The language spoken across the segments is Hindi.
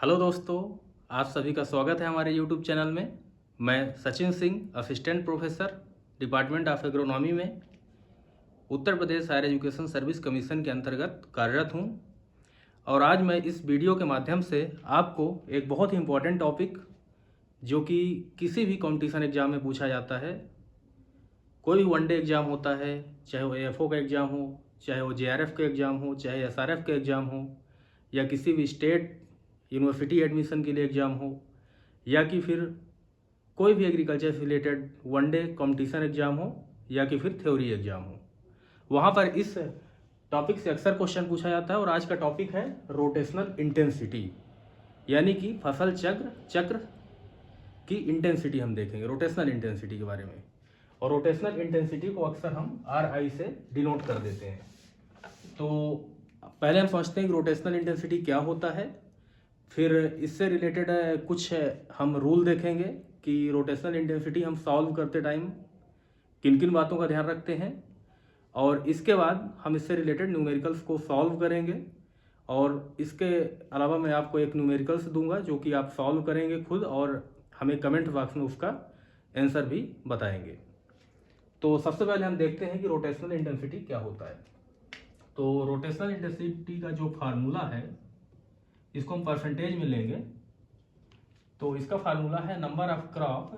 हेलो दोस्तों, आप सभी का स्वागत है हमारे यूट्यूब चैनल में। मैं Sachin Singh, assistant professor, department of agronomy में Uttar Pradesh higher education service commission के अंतर्गत कार्यरत हूं। और आज मैं इस वीडियो के माध्यम से आपको एक बहुत ही इम्पोर्टेंट टॉपिक, जो कि किसी भी कंपटीशन एग्ज़ाम में पूछा जाता है, कोई भी वनडे एग्ज़ाम होता है, चाहे वो एएफओ का एग्ज़ाम हो, चाहे वो जेआरएफ का एग्ज़ाम हो, चाहे एसआरएफ का एग्ज़ाम हो, या किसी भी स्टेट यूनिवर्सिटी एडमिशन के लिए एग्ज़ाम हो, या कि फिर कोई भी एग्रीकल्चर से रिलेटेड वनडे कंपटीशन एग्ज़ाम हो, या कि फिर थ्योरी एग्ज़ाम हो, वहाँ पर इस टॉपिक से अक्सर क्वेश्चन पूछा जाता है। और आज का टॉपिक है रोटेशनल इंटेंसिटी, यानी कि फसल चक्र की इंटेंसिटी हम देखेंगे, रोटेशनल इंटेंसिटी के बारे में। और रोटेशनल इंटेंसिटी को अक्सर हम RI से डिनोट कर देते हैं। तो पहले हम समझते हैं कि रोटेशनल इंटेंसिटी क्या होता है, फिर इससे रिलेटेड कुछ हम रूल देखेंगे कि रोटेशनल इंटेंसिटी हम सॉल्व करते टाइम किन किन बातों का ध्यान रखते हैं, और इसके बाद हम इससे रिलेटेड न्यूमेरिकल्स को सॉल्व करेंगे। और इसके अलावा मैं आपको एक न्यूमेरिकल्स दूंगा जो कि आप सॉल्व करेंगे खुद, और हमें कमेंट बॉक्स में उसका आंसर भी बताएंगे। तो सबसे पहले हम देखते हैं कि रोटेशनल इंटेंसिटी क्या होता है। तो रोटेशनल इंटेंसिटी का जो फार्मूला है, इसको हम परसेंटेज में लेंगे। तो इसका फार्मूला है number of crop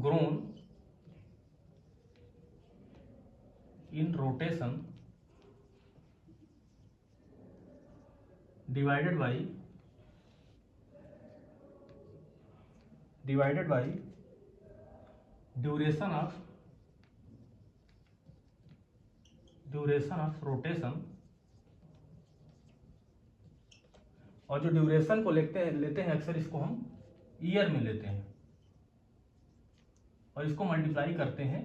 grown in rotation divided by duration of rotation. और जो ड्यूरेशन को लेते हैं अक्सर इसको हम ईयर में लेते हैं, और इसको मल्टीप्लाई करते हैं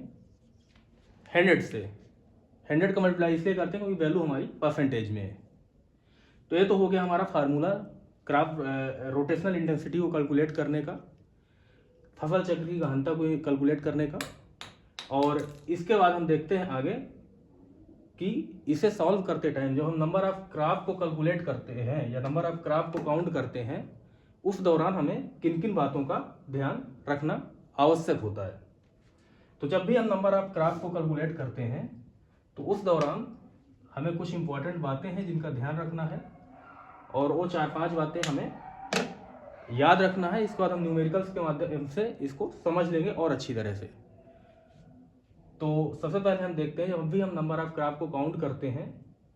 100 से। 100 का मल्टीप्लाई इसलिए करते हैं क्योंकि वैल्यू हमारी परसेंटेज में है। तो ये तो हो गया हमारा फार्मूला क्रॉप रोटेशनल इंटेंसिटी को कैलकुलेट करने का, फसल चक्र की गहनता को कैलकुलेट करने का। और इसके बाद हम देखते हैं आगे कि इसे सॉल्व करते टाइम जब हम नंबर ऑफ क्रॉप को कैलकुलेट करते हैं या नंबर ऑफ क्रॉप को काउंट करते हैं, उस दौरान हमें किन किन बातों का ध्यान रखना आवश्यक होता है। तो जब भी हम नंबर ऑफ क्रॉप को कैलकुलेट करते हैं तो उस दौरान हमें कुछ इंपॉर्टेंट बातें हैं जिनका ध्यान रखना है, और वो 4-5 बातें हमें याद रखना है। इसके बाद हम न्यूमेरिकल्स के माध्यम से इसको समझ लेंगे और अच्छी तरह से। तो सबसे पहले हम देखते हैं, जब भी हम नंबर ऑफ क्रॉप को काउंट करते हैं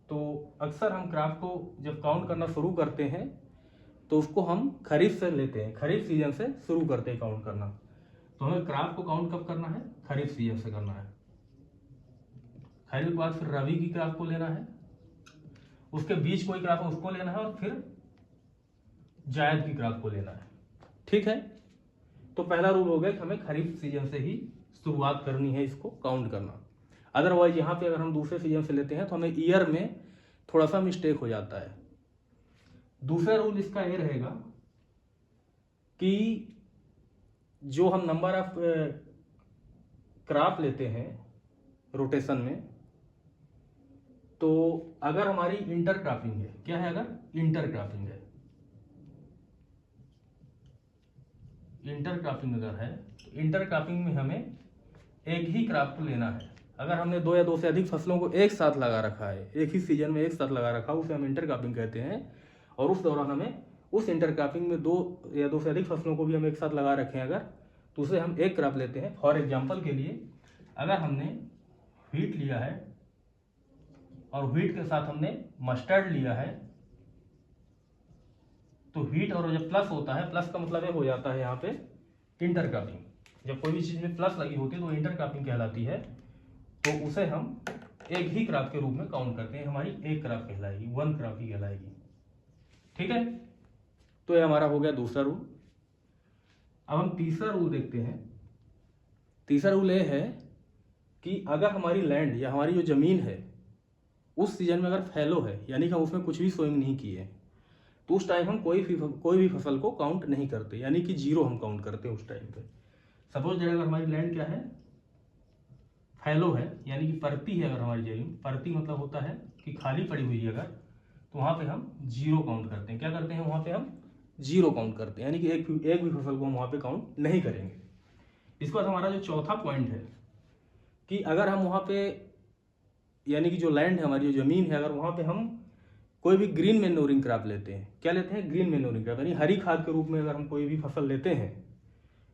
तो अक्सर हम क्रॉप को जब काउंट करना शुरू करते हैं तो उसको हम खरीफ से लेते हैं, खरीफ सीजन से शुरू करते हैं काउंट करना। तो हमें क्रॉप को काउंट कब करना है? खरीफ सीजन से करना है। खरीफ के बाद फिर रबी की क्रॉप को लेना है, उसके बीच कोई क्रॉप है उसको लेना है, और फिर जायद की क्रॉप को लेना है। ठीक है, तो पहला रूल हो गया कि हमें खरीफ सीजन से ही शुरुआत करनी है इसको काउंट करना। अदरवाइज यहाँ पे अगर हम दूसरे सीजन से लेते हैं तो हमें ईयर में थोड़ा सा मिस्टेक हो जाता है। दूसरा रूल इसका ये रहेगा कि जो हम नंबर ऑफ क्रॉप लेते हैं रोटेशन में, तो अगर हमारी इंटर क्रॉपिंग है, क्या है? अगर इंटर क्रॉपिंग है, इंटर क्रॉपिंग अगर है तो इंटर क्रॉपिंग में हमें एक ही क्रॉप को लेना है। अगर हमने 2 या 2 से अधिक फसलों को एक साथ लगा रखा है, एक ही सीजन में एक साथ लगा रखा है, उसे हम इंटर क्रॉपिंग कहते हैं। और उस दौरान हमें उस इंटर क्रॉपिंग में 2 या 2 से अधिक फसलों को भी हम एक साथ लगा रखे हैं अगर, तो उसे हम एक क्रॉप लेते हैं। फॉर एग्जाम्पल के लिए, अगर हमने व्हीट लिया है और व्हीट के साथ हमने मस्टर्ड लिया है, तो व्हीट और जब प्लस होता है, प्लस का मतलब ये हो जाता है यहाँ पे इंटर क्रॉपिंग। जब कोई भी चीज में प्लस लगी होती है तो इंटर क्रॉपिंग कहलाती है। तो उसे हम एक ही क्रॉप के रूप में काउंट करते हैं, हमारी एक क्रॉप कहलाएगी, 1 क्रॉप ही कहलाएगी। ठीक है, तो ये हमारा हो गया दूसरा रूल। अब हम तीसरा रूल देखते हैं। तीसरा रूल ये है कि अगर हमारी लैंड या हमारी जो जमीन है उस सीजन में अगर फैलो है, यानी कि हम उसमें कुछ भी सोइंग नहीं किए, तो उस टाइम हम कोई भी फसल को काउंट नहीं करते, यानी कि 0 हम काउंट करते हैं उस टाइम पे। सपोज दैट अगर हमारी लैंड क्या है, फैलो है यानी कि परती है अगर हमारी जमीन, परती मतलब होता है कि खाली पड़ी हुई है अगर, तो वहाँ पे हम जीरो काउंट करते हैं। क्या करते हैं वहाँ पे हम जीरो काउंट करते हैं, यानी कि एक भी फसल को हम वहाँ पे काउंट नहीं करेंगे। इसके बाद हमारा जो चौथा पॉइंट है कि अगर हम वहाँ पे यानी कि जो लैंड है हमारी जो ज़मीन है, अगर वहाँ पे हम कोई भी ग्रीन मैन्योरिंग क्रॉप लेते हैं, क्या लेते हैं ग्रीन मैन्योरिंग क्रॉप, यानी हरी खाद के रूप में अगर हम कोई भी फसल लेते हैं,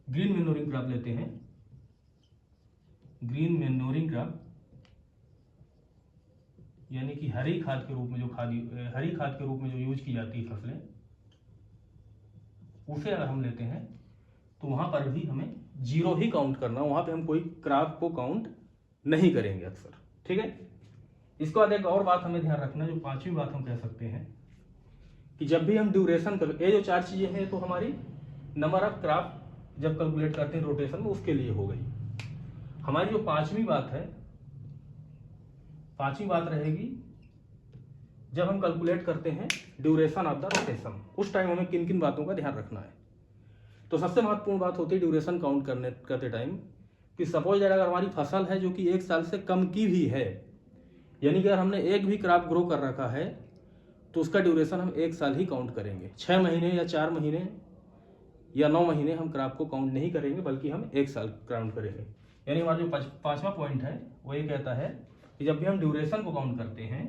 ग्रीन मैन्योरिंग क्रॉप लेते हैं, ग्रीन मैन्योरिंग क्रॉप यानी कि हरी खाद के रूप में जो हरी खाद के रूप में जो यूज की जाती है फसलें, उसे अगर हम लेते हैं तो वहाँ पर भी हमें जीरो ही काउंट करना, वहाँ पे हम कोई क्रॉप को काउंट नहीं करेंगे अक्सर। ठीक है। इसके बाद एक और बात हमें ध्यान रखना, जो पांचवी बात हम कह सकते हैं कि जब भी हम ड्यूरेशन कर, ये जो चार चीजें हैं तो हमारी नंबर ऑफ क्रॉप जब कैलकुलेट करते हैं रोटेशन में, उसके लिए हो गई। हमारी जो पांचवी बात है, पांचवी बात रहेगी जब हम कैलकुलेट करते हैं ड्यूरेशन ऑफ द रोटेशन, उस टाइम हमें किन किन बातों का ध्यान रखना है। तो सबसे महत्वपूर्ण बात होती है ड्यूरेशन काउंट करते टाइम कि सपोज दैट अगर हमारी फसल है जो कि 1 साल से कम की भी है, यानी कि अगर हमने एक भी क्रॉप ग्रो कर रखा है तो उसका ड्यूरेशन हम 1 साल ही काउंट करेंगे। 6 महीने या 4 महीने या 9 महीने हम क्रॉप को काउंट नहीं करेंगे, बल्कि हम 1 साल काउंट करेंगे। यानी हमारा जो पांचवा पॉइंट है वो ये कहता है कि जब भी हम ड्यूरेशन को काउंट करते हैं,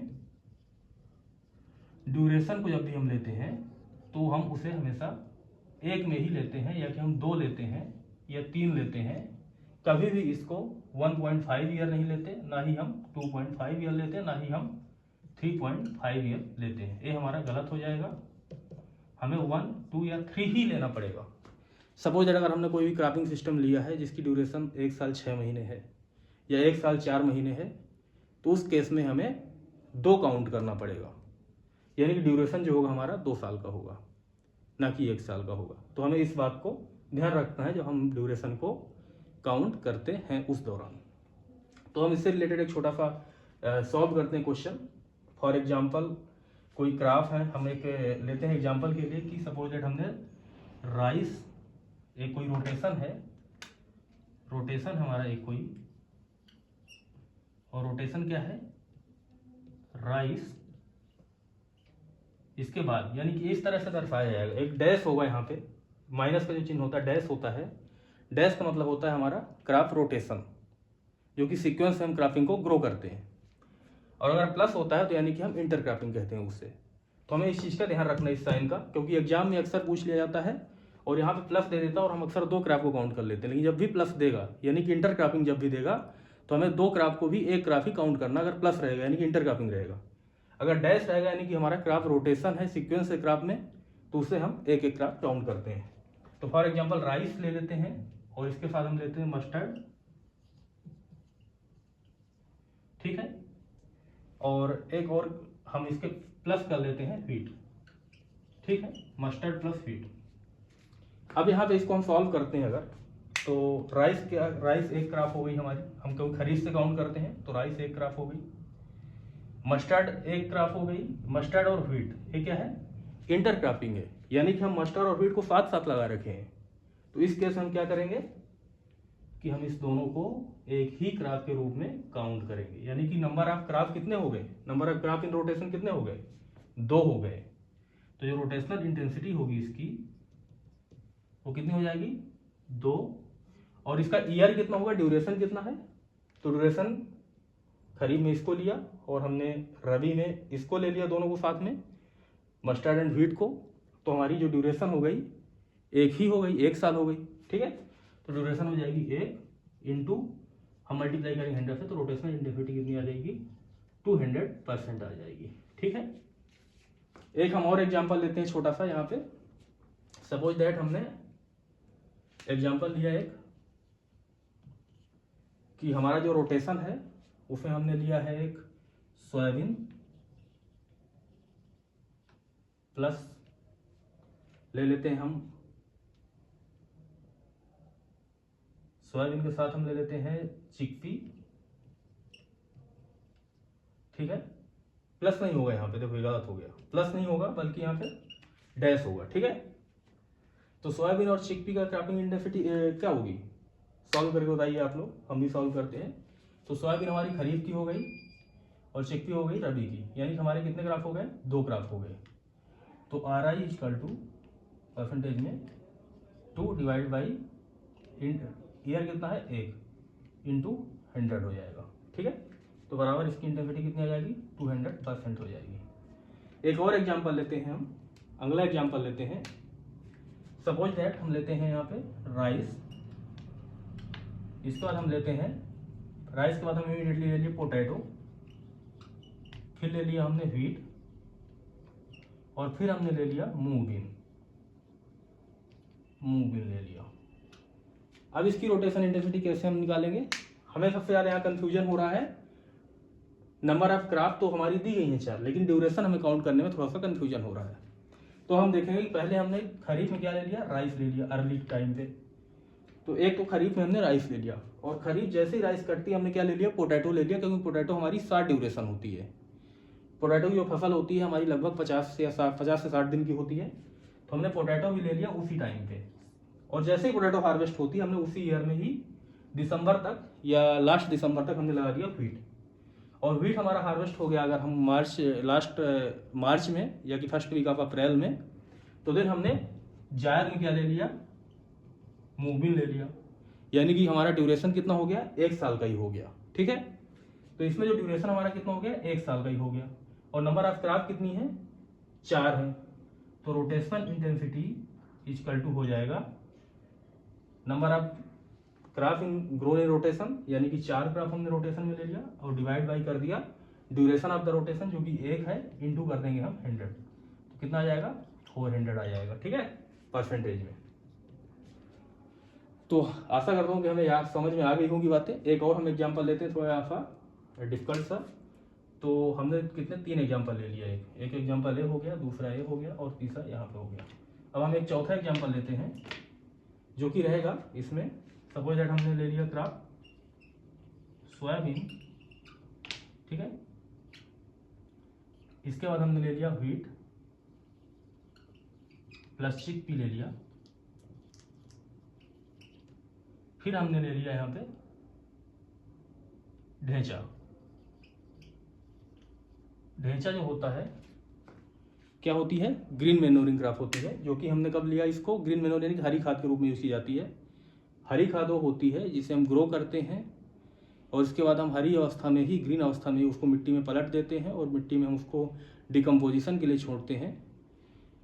ड्यूरेशन को जब भी हम लेते हैं तो हम उसे हमेशा एक में ही लेते हैं, या कि हम 2 लेते हैं या 3 लेते हैं। कभी भी इसको 1.5 ईयर नहीं लेते, ना ही हम 2.5 ईयर लेते हैं, ना ही हम 3.5 ईयर लेते हैं। ये हमारा गलत हो जाएगा, हमें 1, 2 या 3 ही लेना पड़ेगा। सपोज अगर हमने कोई भी क्रॉपिंग सिस्टम लिया है जिसकी ड्यूरेशन 1 साल 6 महीने है या 1 साल 4 महीने है, तो उस केस में हमें 2 काउंट करना पड़ेगा, यानी कि ड्यूरेशन जो होगा हमारा 2 साल का होगा, ना कि 1 साल का होगा। तो हमें इस बात को ध्यान रखना है जब हम ड्यूरेशन को काउंट करते हैं उस दौरान। तो हम इससे रिलेटेड एक छोटा सा सॉल्व करते हैं क्वेश्चन। फॉर एग्जांपल कोई क्रॉप है, हम एक लेते हैं एग्जांपल के लिए कि सपोज दैट हमने राइस, एक कोई रोटेशन है, रोटेशन हमारा एक कोई, और रोटेशन क्या है राइस। इसके बाद यानी कि इस तरह से दर्शाया जाएगा, एक डैश होगा यहाँ पे, माइनस का जो चिन्ह होता है डैश होता है, डैश का मतलब होता है हमारा क्रॉप रोटेशन, जो कि सीक्वेंस से हम क्रॉपिंग को ग्रो करते हैं। और अगर प्लस होता है तो यानी कि हम इंटर क्रॉपिंग कहते हैं उससे। तो हमें इस चीज़ का ध्यान रखना है, इस साइन का, क्योंकि एग्जाम में अक्सर पूछ लिया जाता है और यहाँ पे प्लस दे देता है और हम अक्सर 2 क्रॉप को काउंट कर लेते हैं। लेकिन जब भी प्लस देगा यानी कि इंटर क्रॉपिंग जब भी देगा तो हमें 2 क्रॉप को भी 1 क्रॉप ही काउंट करना, अगर प्लस रहेगा यानी कि इंटर क्रॉपिंग रहेगा। अगर डैश रहेगा यानी कि हमारा क्रॉप रोटेशन है सीक्वेंस से क्रॉप में, तो उसे हम एक एक क्रॉप काउंट करते हैं। तो फॉर एग्जांपल राइस ले लेते हैं और इसके साथ हम लेते हैं मस्टर्ड, ठीक है, और एक और हम इसके प्लस कर लेते हैं व्हीट, ठीक है, मस्टर्ड प्लस व्हीट। अब यहाँ पे इसको हम सॉल्व करते हैं अगर, तो राइस एक क्रॉप हो गई हमारी, हम क्योंकि खरीद से काउंट करते हैं तो राइस एक क्रॉप हो गई, मस्टर्ड एक क्रॉप हो गई। मस्टर्ड और व्हीट ये क्या है इंटर क्रॉपिंग है, यानी कि हम मस्टर्ड और व्हीट को साथ साथ लगा रखे हैं। तो इस केस में हम क्या करेंगे कि हम इस दोनों को एक ही क्रॉप के रूप में काउंट करेंगे, यानी कि नंबर ऑफ क्रॉप कितने हो गए, number of crop in rotation कितने हो गए 2 हो गए। तो जो रोटेशनल इंटेंसिटी होगी इसकी वो कितनी हो जाएगी 2, और इसका ईयर कितना होगा, ड्यूरेशन कितना है, तो ड्यूरेशन खरीफ में इसको लिया और हमने रबी में इसको ले लिया, दोनों को साथ में मस्टर्ड एंड व्हीट को, तो हमारी जो ड्यूरेशन हो गई एक ही हो गई, 1 साल हो गई, ठीक है। तो ड्यूरेशन हो जाएगी 1 इंटू हम मल्टीप्लाई करेंगे 100 से, तो रोटेशनल इंटेंसिटी कितनी आ जाएगी 200% आ जाएगी, ठीक है। एक हम और एग्जांपल लेते हैं छोटा सा यहाँ पे। सपोज दैट हमने एग्जांपल लिया एक कि हमारा जो रोटेशन है उसमें हमने लिया है एक सोयाबीन प्लस ले लेते हैं हम, सोयाबीन के साथ हम ले लेते हैं चिकपी, ठीक है। प्लस नहीं होगा यहाँ पे, देखो गलत हो गया, प्लस नहीं होगा बल्कि यहाँ पे डैश होगा, ठीक है। तो सोयाबीन और चिकपी का क्रॉपिंग इंटेंसिटी क्या होगी, सॉल्व करके बताइए आप लोग, हम भी सॉल्व करते हैं। तो सोयाबीन हमारी खरीफ की हो गई और चिकपी हो गई रबी की, यानी हमारे कितने ग्राफ हो गए, 2 ग्राफ हो गए। तो RI इक्वल टू परसेंटेज में 2 डिवाइड बाई ईयर कितना है 1 इंटू 100 हो जाएगा। ठीक है, तो बराबर इसकी इंटेंसिटी कितनी आ जाएगी, 200% हो जाएगी। एक और एग्जांपल लेते हैं हम, अगला एग्जांपल लेते हैं। सपोज दैट हम लेते हैं यहाँ पे राइस, इसके बाद हम लेते हैं राइस के बाद हम इमीडिएटली ले लिए पोटैटो, फिर ले लिया हमने व्हीट और फिर हमने ले लिया मूंग बीन ले लिया। अब इसकी रोटेशन इंटेंसिटी कैसे हम निकालेंगे, हमें सबसे ज़्यादा यहाँ कंफ्यूजन हो रहा है। नंबर ऑफ क्रॉप तो हमारी दी गई है 4, लेकिन ड्यूरेशन हमें काउंट करने में थोड़ा सा कंफ्यूजन हो रहा है। तो हम देखेंगे कि पहले हमने खरीफ में क्या ले लिया, राइस ले लिया अर्ली टाइम पे। तो एक तो खरीफ में हमने राइस ले लिया, और खरीफ जैसे ही राइस कटती है हमने क्या ले लिया, पोटैटो ले लिया, क्योंकि पोटैटो हमारी 60 ड्यूरेशन होती है। पोटैटो की जो फसल होती है हमारी लगभग 50 से 60 दिन की होती है। तो हमने पोटैटो भी ले लिया उसी टाइम पे, और जैसे ही पोटैटो हार्वेस्ट होती है हमने उसी ईयर में ही दिसंबर तक या लास्ट दिसंबर तक हमने लगा दिया व्हीट। और व्हीट हमारा हार्वेस्ट हो गया अगर हम लास्ट मार्च में या कि फर्स्ट वीक ऑफ अप्रैल में, तो देन हमने जायद में क्या ले लिया, मूंग बीन ले लिया, यानी कि हमारा ड्यूरेशन कितना हो गया, 1 साल का ही हो गया। ठीक है, तो इसमें जो ड्यूरेशन हमारा कितना हो गया, 1 साल का ही हो गया, और नंबर ऑफ क्रॉप कितनी है, 4 है। तो रोटेशनल इंटेंसिटी इक्वल टू हो जाएगा number of crop in grown in rotation, यानी कि 4 क्रॉप हमने रोटेशन में ले लिया और डिवाइड बाई कर दिया ड्यूरेशन ऑफ द रोटेशन जो कि 1 है, इंटू कर देंगे हम 100, तो कितना आ जाएगा, 400 आ जाएगा। ठीक है, परसेंटेज में। तो आशा करता हूँ कि हमें यार समझ में आ गई होंगी बातें। एक और हम एग्जांपल लेते हैं थोड़ा सा डिफिकल्ट सा। तो हमने कितने 3 एग्जांपल ले लिया, एक एग्जांपल ए हो गया, दूसरा ए हो गया और तीसरा यहाँ पे हो गया। अब हम एक चौथा एग्जांपल लेते हैं जो कि रहेगा इसमें। सपोज दैट हमने ले लिया क्रॉप सोयाबीन, ठीक है, इसके बाद हमने ले लिया व्हीट प्लस चिकपी ले लिया, फिर हमने ले लिया यहाँ पे ढेंचा। ढेंचा जो होता है क्या होती है, ग्रीन मैन्योरिंग क्रॉप होती है, जो कि हमने कब लिया इसको, ग्रीन मैन्योरिंग हरी खाद के रूप में यूज की जाती है। हरी खाद वो होती है जिसे हम ग्रो करते हैं और इसके बाद हम हरी अवस्था में ही, ग्रीन अवस्था में ही उसको मिट्टी में पलट देते हैं और मिट्टी में हम उसको डिकम्पोजिशन के लिए छोड़ते हैं,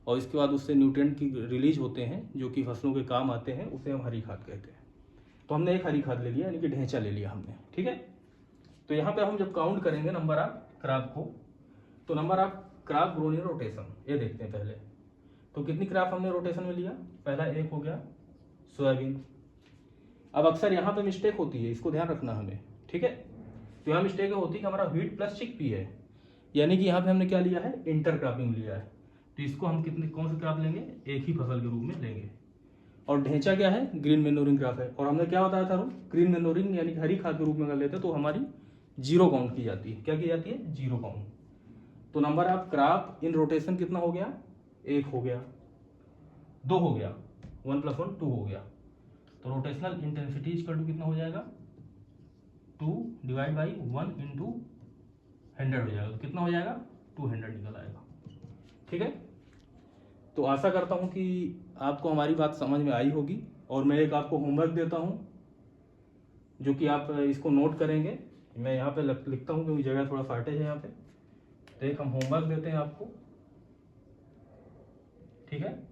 और इसके बाद उससे न्यूट्रिएंट की रिलीज होते हैं जो कि फसलों के काम आते हैं, उसे हम हरी खाद कहते हैं। तो हमने एक हरी खाद ले लिया, यानी कि ढेंचा ले लिया हमने। ठीक है, तो यहाँ पे हम जब काउंट करेंगे नंबर ऑफ क्रॉप को, तो number of crop grown in rotation ये देखते हैं पहले। तो कितनी क्रॉप हमने रोटेशन में लिया, पहला एक हो गया सोयाबीन। अब अक्सर यहाँ पे मिस्टेक होती है, इसको ध्यान रखना हमें। ठीक है, तो यहाँ मिस्टेक होती है कि हमारा व्हीट प्लस चिकपी है, यानी कि यहाँ पे हमने क्या लिया है, इंटर क्रॉपिंग लिया है। तो इसको हम कितने कौन सी क्रॉप लेंगे, एक ही फसल के रूप में लेंगे। और ढेंचा क्या है, ग्रीन मैन्योरिंग क्रॉप है, और हमने क्या बताया था रूल, ग्रीन मैन्योरिंग यानी हरी खाद के रूप में अगर लेते तो हमारी 0 काउंट की जाती है। क्या की जाती है, 0 काउंट। तो number of crop in rotation कितना हो गया, 1 हो गया, 2 हो गया, 1 + 1 2 हो गया। तो रोटेशनल इंटेंसिटी इक्वल टू कितना हो जाएगा, 2 डिवाइड बाई 1 इंटू 100 हो जाएगा। तो कितना हो जाएगा, 200 निकल आएगा। ठीक है, तो आशा करता हूँ कि आपको हमारी बात समझ में आई होगी। और मैं एक आपको होमवर्क देता हूँ जो कि आप इसको नोट करेंगे। मैं यहाँ पे लिखता हूँ क्योंकि जगह थोड़ा शॉर्टेज है यहाँ पे। तो एक हम होमवर्क देते हैं आपको, ठीक है,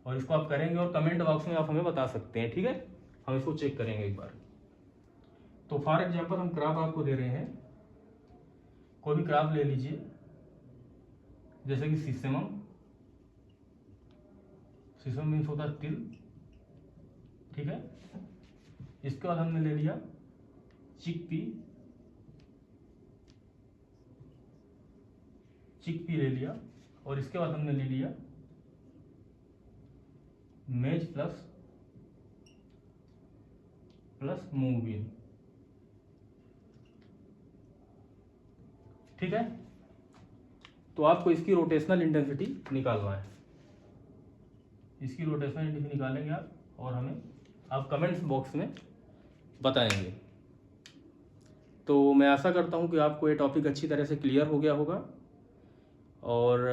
और इसको आप करेंगे और कमेंट बॉक्स में आप हमें बता सकते हैं। ठीक है, हम इसको चेक करेंगे एक बार। तो फॉर एग्जांपल हम क्रॉप आपको दे रहे हैं, कोई भी क्रॉप ले लीजिए, जैसे कि सीसम मीन्स होता है तिल। ठीक है, इसके बाद हमने ले लिया चिकपी ले लिया, और इसके बाद हमने ले लिया मेज प्लस मूंग बीन। ठीक है, तो आपको इसकी रोटेशनल इंटेंसिटी निकालना है। इसकी रोटेशनल इंटेंसिटी निकालेंगे आप, और हमें आप कमेंट्स बॉक्स में बताएंगे। तो मैं आशा करता हूँ कि आपको ये टॉपिक अच्छी तरह से क्लियर हो गया होगा। और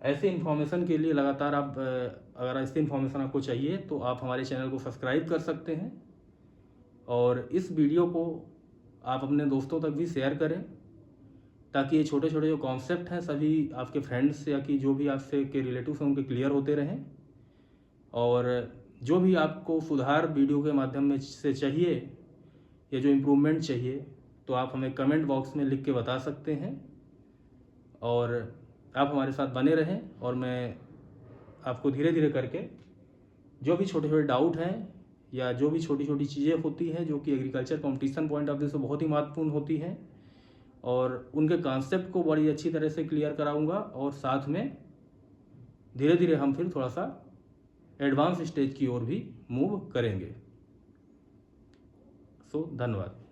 ऐसे इन्फॉर्मेशन के लिए लगातार आप अगर ऐसी इन्फॉर्मेशन आपको चाहिए तो आप हमारे चैनल को सब्सक्राइब कर सकते हैं और इस वीडियो को आप अपने दोस्तों तक भी शेयर करें, ताकि ये छोटे छोटे जो कॉन्सेप्ट हैं सभी आपके फ्रेंड्स या कि जो भी आपसे के रिलेटिव्स हैं उनके क्लियर होते रहें। और जो भी आपको सुधार वीडियो के माध्यम में से चाहिए या जो इम्प्रूवमेंट चाहिए तो आप हमें कमेंट बॉक्स में लिख के बता सकते हैं। और आप हमारे साथ बने रहें और मैं आपको धीरे धीरे करके जो भी छोटे छोटे डाउट हैं या जो भी छोटी छोटी चीज़ें होती हैं जो कि agriculture competition point of view से बहुत ही महत्वपूर्ण होती हैं, और उनके कॉन्सेप्ट को बड़ी अच्छी तरह से क्लियर कराऊंगा। और साथ में धीरे धीरे हम फिर थोड़ा सा एडवांस स्टेज की ओर भी मूव करेंगे। सो धन्यवाद।